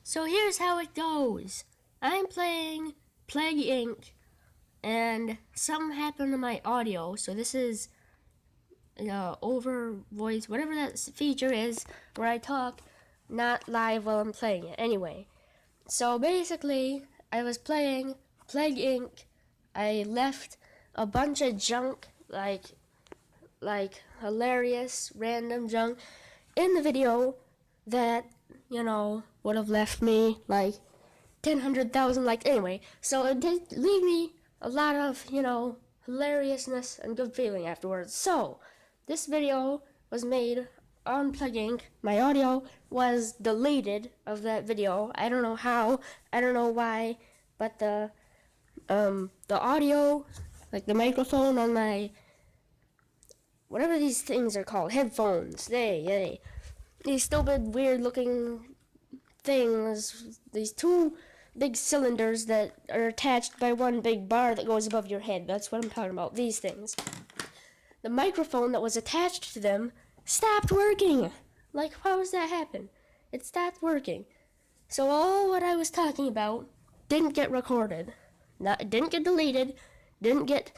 So here's how it goes. I'm playing Plauge Inc. and something happened to my audio. So this is over voice, whatever that feature is where I talk, not live while I'm playing it. Anyway, so basically, I was playing Plauge Inc. I left a bunch of junk, like hilarious random junk in the video that would have left me like 100,000 likes anyway. So it did leave me a lot of hilariousness and good feeling afterwards. So this video was made on Plauge Inc. My audio was deleted of that video. I don't know how, I don't know why, but the audio, like the microphone on my whatever these things are called, headphones, these stupid weird looking things, these two big cylinders that are attached by one big bar that goes above your head. That's what I'm talking about, these things. The microphone that was attached to them stopped working. Like, how does that happen? It stopped working. So all what I was talking about didn't get recorded. It didn't get deleted, didn't get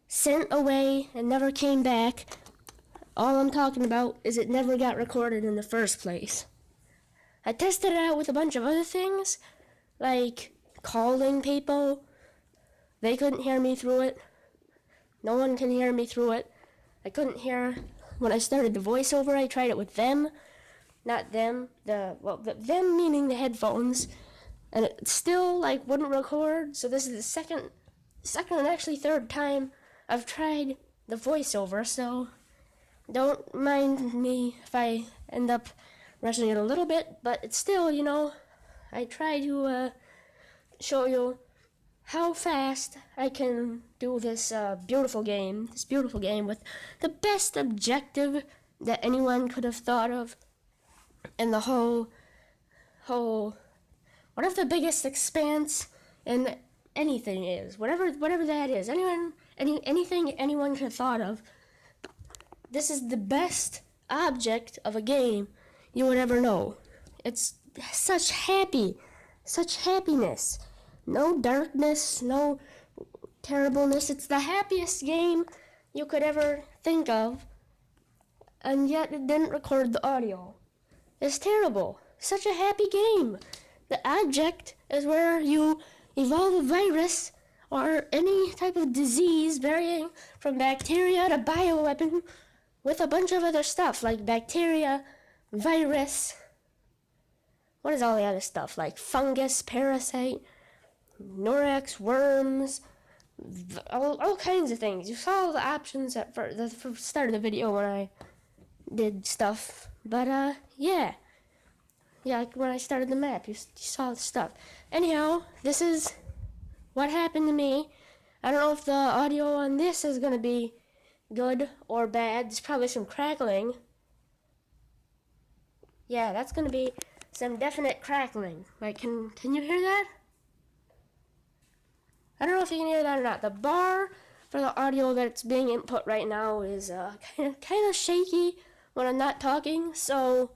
sent away, and never came back. All I'm talking about is it never got recorded in the first place. I tested it out with a bunch of other things, like calling people. They couldn't hear me through it. No one can hear me through it. I couldn't hear when I started the voiceover. I tried it with them, not them. Them meaning the headphones, and it still wouldn't record. So this is the second and actually third time I've tried the voiceover. So don't mind me if I end up rushing it a little bit, but it's still, I try to show you how fast I can do this beautiful game with the best objective that anyone could have thought of in the whole whatever the biggest expanse in anything is, whatever that is, anything anyone could have thought of. This is the best object of a game you would ever know. It's such happiness. No darkness, no terribleness. It's the happiest game you could ever think of, and yet it didn't record the audio. It's terrible. Such a happy game. The object is where you evolve a virus or any type of disease varying from bacteria to bioweapon with a bunch of other stuff like bacteria, virus, what is all the other stuff, like fungus, parasite, Norax, worms, all kinds of things. You saw the options at the start of the video when I did stuff, but yeah, like when I started the map, you saw the stuff. Anyhow, this is what happened to me. I don't know if the audio on this is going to be good or bad. There's probably some crackling. Yeah, that's going to be some definite crackling. Like, can you hear that? I don't know if you can hear that or not. The bar for the audio that's being input right now is kind of shaky when I'm not talking, so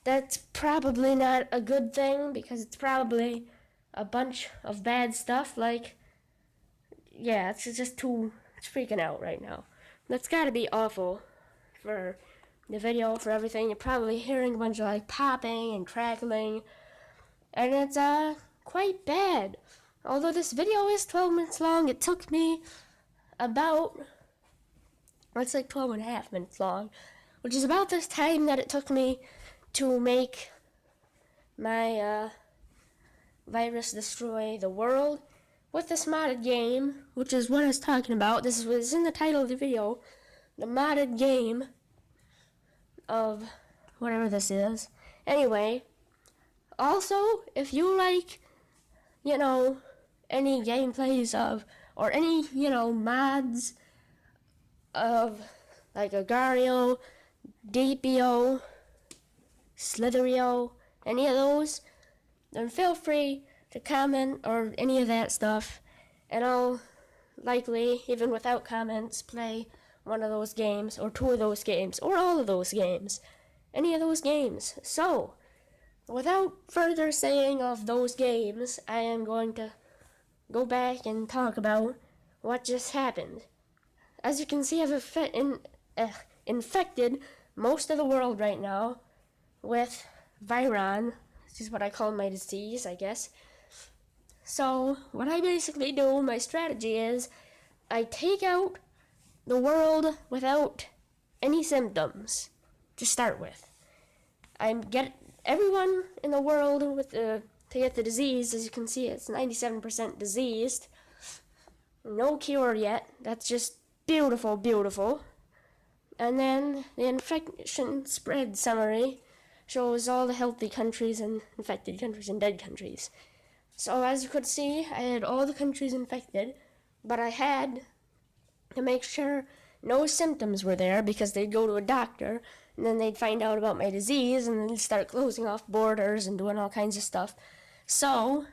that's probably not a good thing because it's probably a bunch of bad stuff. Like, yeah, it's freaking out right now. That's gotta be awful for the video, for everything. You're probably hearing a bunch of popping and crackling, and it's quite bad. Although this video is 12 minutes long, it took me about, it's like 12 and a half minutes long, which is about this time that it took me to make my virus destroy the world with this modded game, which is what I was talking about. This was in the title of the video, the modded game of whatever this is. Anyway, also, if you like, any gameplays of, or any, mods of, like Agario, DPO, Slitherio, any of those, then feel free to comment or any of that stuff, and I'll likely, even without comments, play one of those games, or two of those games, or all of those games, any of those games. So, without further saying of those games, I am going to go back and talk about what just happened. As you can see, I've infected most of the world right now with Viron. This is what I call my disease, I guess. So, what I basically do, my strategy is, I take out the world without any symptoms to start with. I get everyone in the world to get the disease. As you can see, it's 97% diseased. No cure yet. That's just beautiful, beautiful. And then the infection spread summary shows all the healthy countries and infected countries and dead countries. So as you could see, I had all the countries infected, but I had to make sure no symptoms were there because they'd go to a doctor and then they'd find out about my disease and then they'd start closing off borders and doing all kinds of stuff. So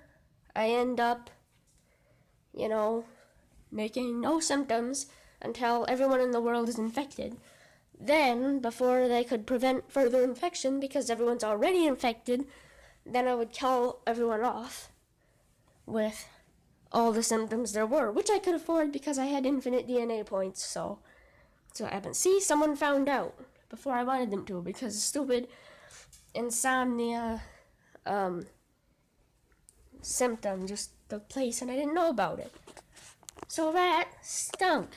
I end up, making no symptoms until everyone in the world is infected. Then, before they could prevent further infection because everyone's already infected, then I would kill everyone off with all the symptoms there were, which I could afford because I had infinite DNA points, so what happened. See, someone found out before I wanted them to because stupid insomnia symptom just took place and I didn't know about it. So that stunk.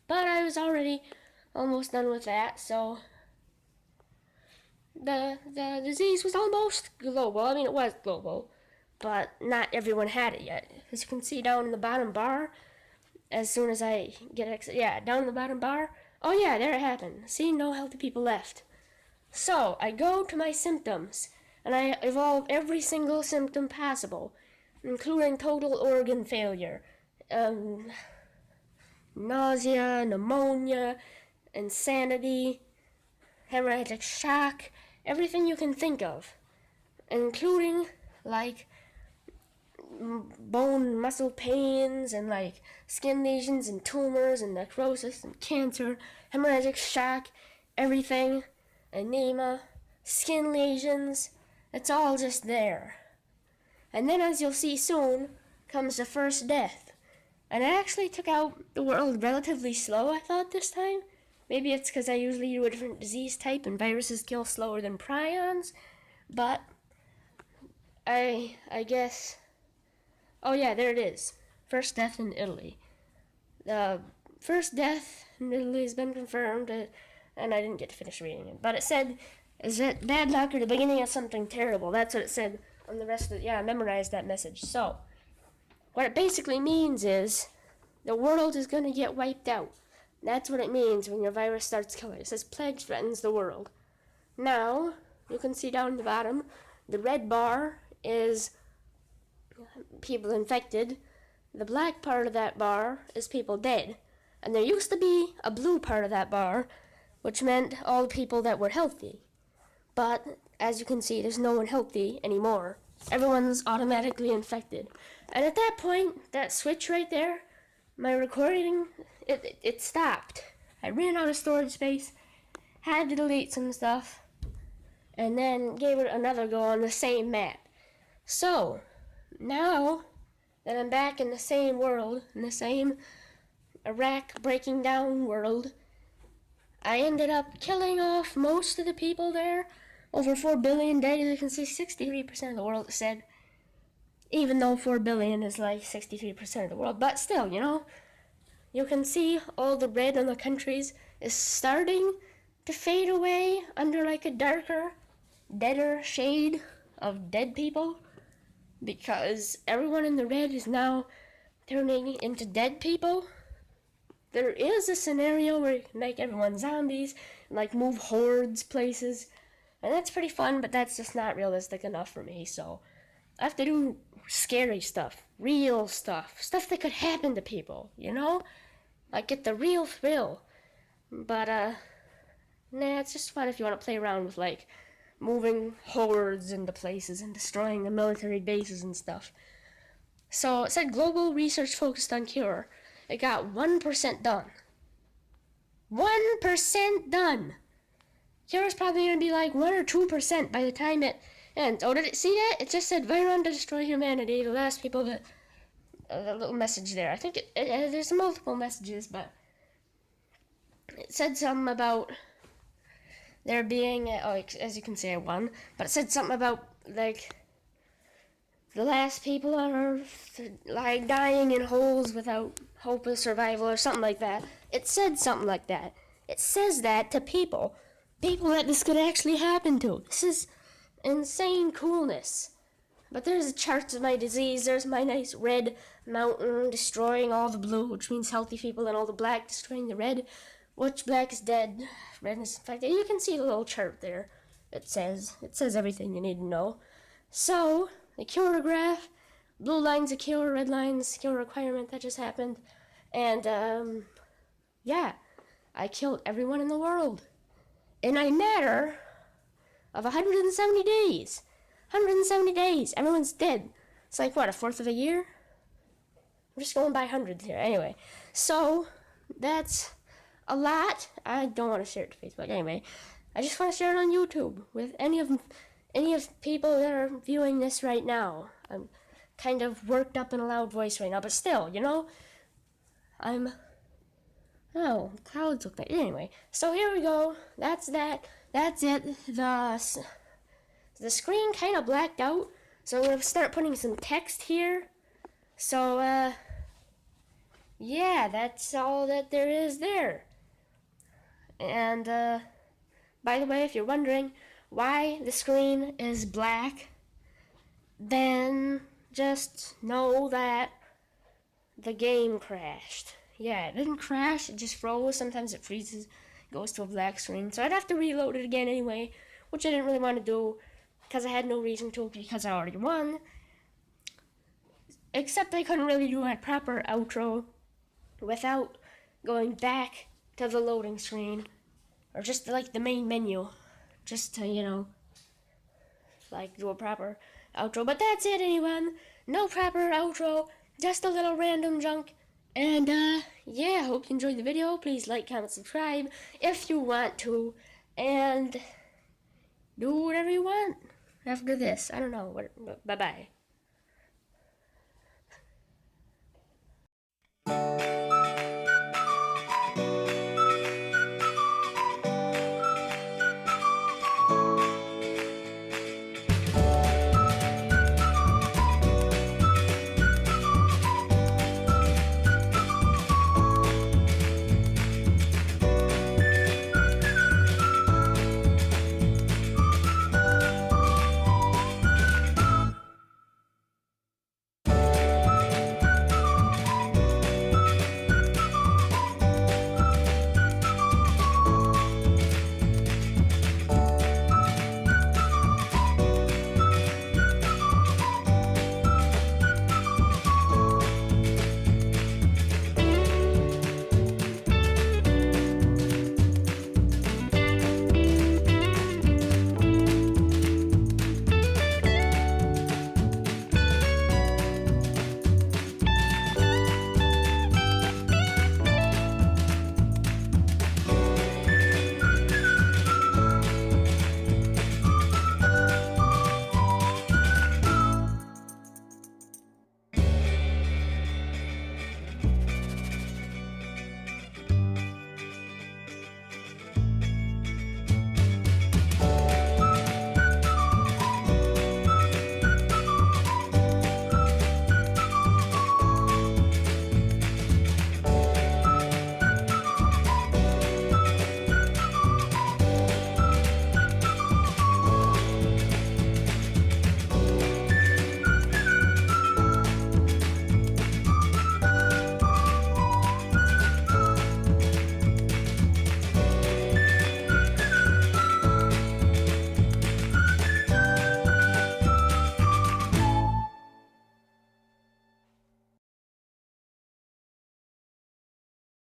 But I was already almost done with that, so the disease was almost global. I mean, it was global, but not everyone had it yet. As you can see down in the bottom bar, as soon as I get down in the bottom bar, oh yeah, there it happened. See, no healthy people left. So I go to my symptoms, and I evolve every single symptom possible, including total organ failure, nausea, pneumonia, insanity, hemorrhagic shock, everything you can think of, including like bone muscle pains and like skin lesions and tumors and necrosis and cancer, hemorrhagic shock, everything, anemia, skin lesions, it's all just there. And then, as you'll see soon, comes the first death. And I actually took out the world relatively slow, I thought, this time. Maybe it's because I usually do a different disease type and viruses kill slower than prions. But I guess... Oh yeah, there it is. First death in Italy. The first death in Italy has been confirmed, and I didn't get to finish reading it. But it said, is it bad luck or the beginning of something terrible? That's what it said on the rest of it. Yeah, I memorized that message. So, what it basically means is the world is going to get wiped out. That's what it means when your virus starts killing. It says plague threatens the world. Now, you can see down the bottom, the red bar is people infected. The black part of that bar is people dead. And there used to be a blue part of that bar, which meant all the people that were healthy. But, as you can see, there's no one healthy anymore. Everyone's automatically infected. And at that point, that switch right there, my recording, it stopped. I ran out of storage space, had to delete some stuff, and then gave it another go on the same map. So, now that I'm back in the same world, in the same Iraq breaking down world, I ended up killing off most of the people there. Over 4 billion dead. As you can see, 63% of the world is dead. Even though 4 billion is like 63% of the world. But still, you can see all the red on the countries is starting to fade away under like a darker, deader shade of dead people. Because everyone in the red is now turning into dead people. There is a scenario where you can make everyone zombies and like move hordes places. And that's pretty fun, but that's just not realistic enough for me, so I have to do scary stuff, real stuff that could happen to people, Like, get the real thrill. But, nah, it's just fun if you want to play around with, like, moving hordes into places and destroying the military bases and stuff. So, it said global research focused on cure. It got 1% done. 1% done! Cure is probably going to be like 1 or 2% by the time it And, oh, did it see that? It just said, Viron to destroy humanity, the last people that, a little message there. I think there's multiple messages, but it said something about there being, as you can see, I won, but it said something about, like, the last people on Earth, like, dying in holes without hope of survival or something like that. It said something like that. It says that to people that this could actually happen to. This is insane coolness. But there's charts of my disease. There's my nice red mountain destroying all the blue, which means healthy people, and all the black destroying the red, which black is dead, red is infected. You can see the little chart there. It says everything you need to know. So, the cure graph, blue line's a cure, red line's cure requirement, that just happened. And, yeah, I killed everyone in the world in a matter of 170 days. 170 days, everyone's dead. It's like, what, a fourth of a year? I'm just going by hundreds here. Anyway, so that's a lot. I don't want to share it to Facebook. Anyway, I just want to share it on YouTube with any of people that are viewing this right now. I'm kind of worked up in a loud voice right now, but still, oh, clouds look like. Anyway, so here we go. That's that. That's it. The screen kind of blacked out, so I'm going to start putting some text here. So, yeah, that's all that there is there. And, by the way, if you're wondering why the screen is black, then just know that the game crashed. Yeah, it didn't crash, it just froze. Sometimes it freezes, goes to a black screen. So I'd have to reload it again anyway, which I didn't really want to do because I had no reason to, because I already won. Except I couldn't really do a proper outro without going back to the loading screen, or just like the main menu, just to, like do a proper outro. But that's it, anyone. No proper outro, just a little random junk. And, yeah, hope you enjoyed the video. Please like, comment, subscribe if you want to. And do whatever you want after this. I don't know. Bye-bye.